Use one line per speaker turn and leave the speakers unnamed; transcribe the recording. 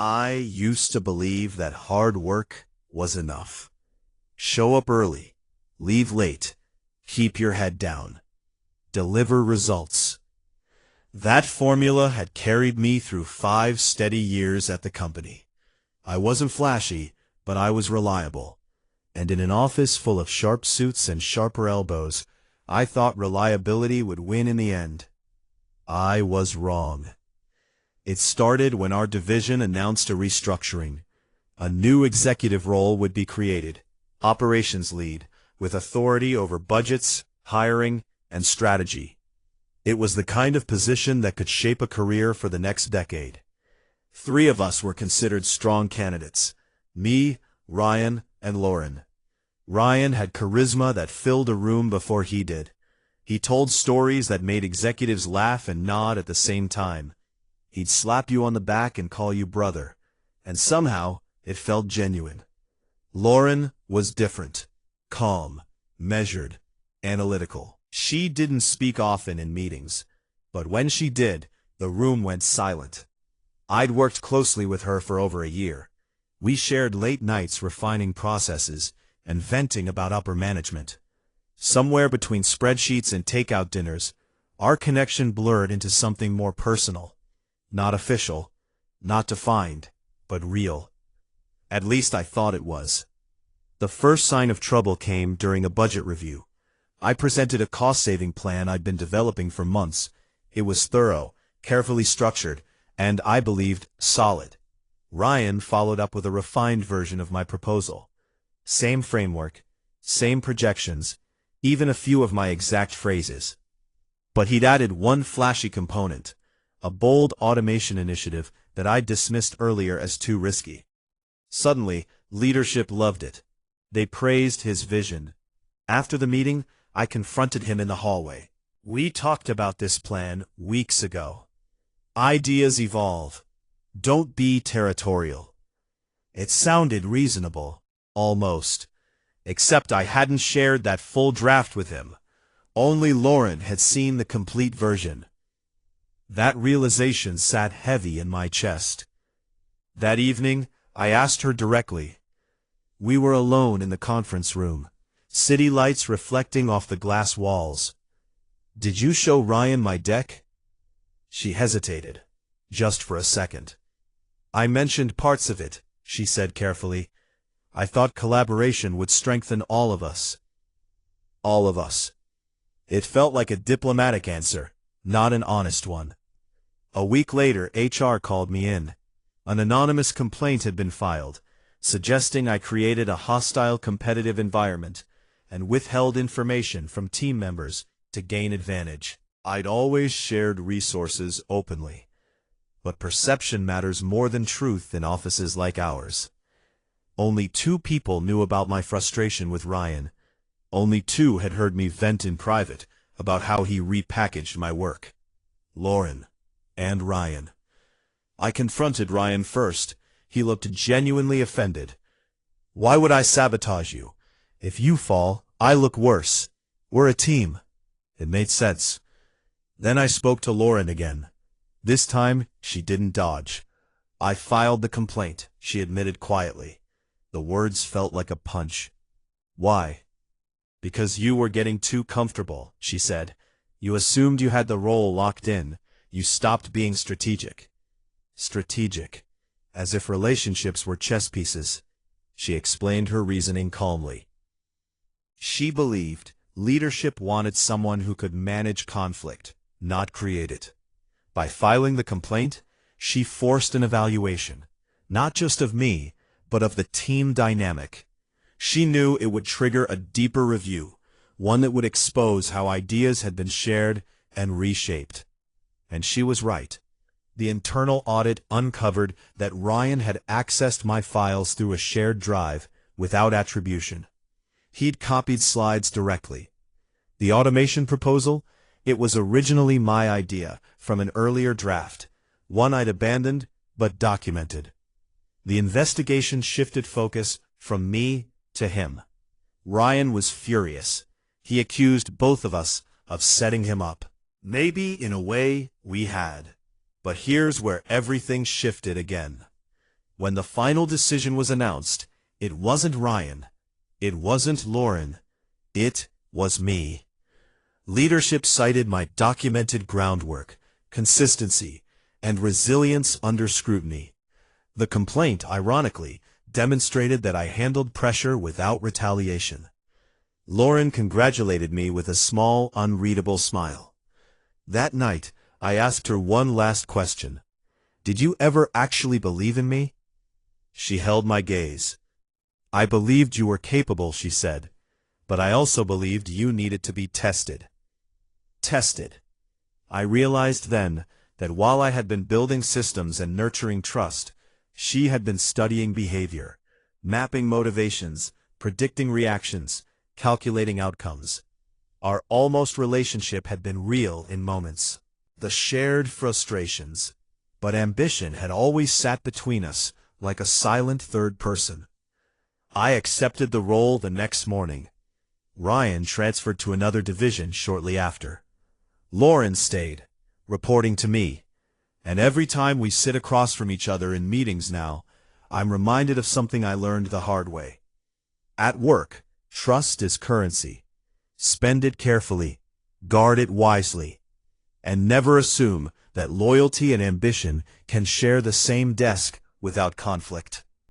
I used to believe that hard work was enough. Show up early, leave late, keep your head down, deliver results. That formula had carried me through 5 steady years at the company. I wasn't flashy, but I was reliable. And in an office full of sharp suits and sharper elbows, I thought reliability would win in the end. I was wrong. It started when our division announced a restructuring. A new executive role would be created, operations lead, with authority over budgets, hiring, and strategy. It was the kind of position that could shape a career for the next decade. 3 of us were considered strong candidates: me, Ryan, and Lauren. Ryan had charisma that filled a room before he did. He told stories that made executives laugh and nod at the same time. He'd slap you on the back and call you brother, and somehow it felt genuine. Lauren was different, calm, measured, analytical. She didn't speak often in meetings, but when she did, the room went silent. I'd worked closely with her for over a year. We shared late nights refining processes and venting about upper management. Somewhere between spreadsheets and takeout dinners, our connection blurred into something more personal. Not official, not defined, but real. At least I thought it was. The first sign of trouble came during a budget review. I presented a cost-saving plan I'd been developing for months. It was thorough, carefully structured, and, I believed, solid. Ryan followed up with a refined version of my proposal. Same framework, same projections, even a few of my exact phrases. But he'd added one flashy component, a bold automation initiative that I'd dismissed earlier as too risky. Suddenly, leadership loved it. They praised his vision. After the meeting, I confronted him in the hallway. We talked about this plan weeks ago. Ideas evolve. Don't be territorial. It sounded reasonable, almost. Except I hadn't shared that full draft with him. Only Lauren had seen the complete version. That realization sat heavy in my chest. That evening, I asked her directly. We were alone in the conference room, city lights reflecting off the glass walls. Did you show Ryan my deck? She hesitated, just for a second. I mentioned parts of it, she said carefully. I thought collaboration would strengthen all of us. All of us. It felt like a diplomatic answer, not an honest one. A week later, HR called me in. An anonymous complaint had been filed, suggesting I created a hostile competitive environment and withheld information from team members to gain advantage. I'd always shared resources openly. But perception matters more than truth in offices like ours. Only 2 people knew about my frustration with Ryan. Only 2 had heard me vent in private about how he repackaged my work. Lauren and Ryan. I confronted Ryan first. He looked genuinely offended. Why would I sabotage you? If you fall, I look worse. We're a team. It made sense. Then I spoke to Lauren again. This time, she didn't dodge. I filed the complaint, she admitted quietly. The words felt like a punch. Why? Because you were getting too comfortable, she said. You assumed you had the role locked in. You stopped being strategic. Strategic. As if relationships were chess pieces. She explained her reasoning calmly. She believed leadership wanted someone who could manage conflict, not create it. By filing the complaint, she forced an evaluation, not just of me, but of the team dynamic. She knew it would trigger a deeper review, one that would expose how ideas had been shared and reshaped. And she was right. The internal audit uncovered that Ryan had accessed my files through a shared drive without attribution. He'd copied slides directly. The automation proposal? It was originally my idea from an earlier draft, one I'd abandoned but documented. The investigation shifted focus from me to him. Ryan was furious. He accused both of us of setting him up. Maybe in a way we had. But here's where everything shifted again. When the final decision was announced, it wasn't Ryan. It wasn't Lauren. It was me. Leadership cited my documented groundwork, consistency, and resilience under scrutiny. The complaint, ironically, demonstrated that I handled pressure without retaliation. Lauren congratulated me with a small, unreadable smile. That night, I asked her one last question. Did you ever actually believe in me? She held my gaze. I believed you were capable, she said, but I also believed you needed to be tested. Tested. I realized then that while I had been building systems and nurturing trust, she had been studying behavior, mapping motivations, predicting reactions, calculating outcomes. Our almost relationship had been real in moments, the shared frustrations, but ambition had always sat between us like a silent third person. I accepted the role the next morning. Ryan transferred to another division shortly after. Lauren stayed, reporting to me, and every time we sit across from each other in meetings now, I'm reminded of something I learned the hard way. At work, trust is currency. Spend it carefully, guard it wisely, and never assume that loyalty and ambition can share the same desk without conflict.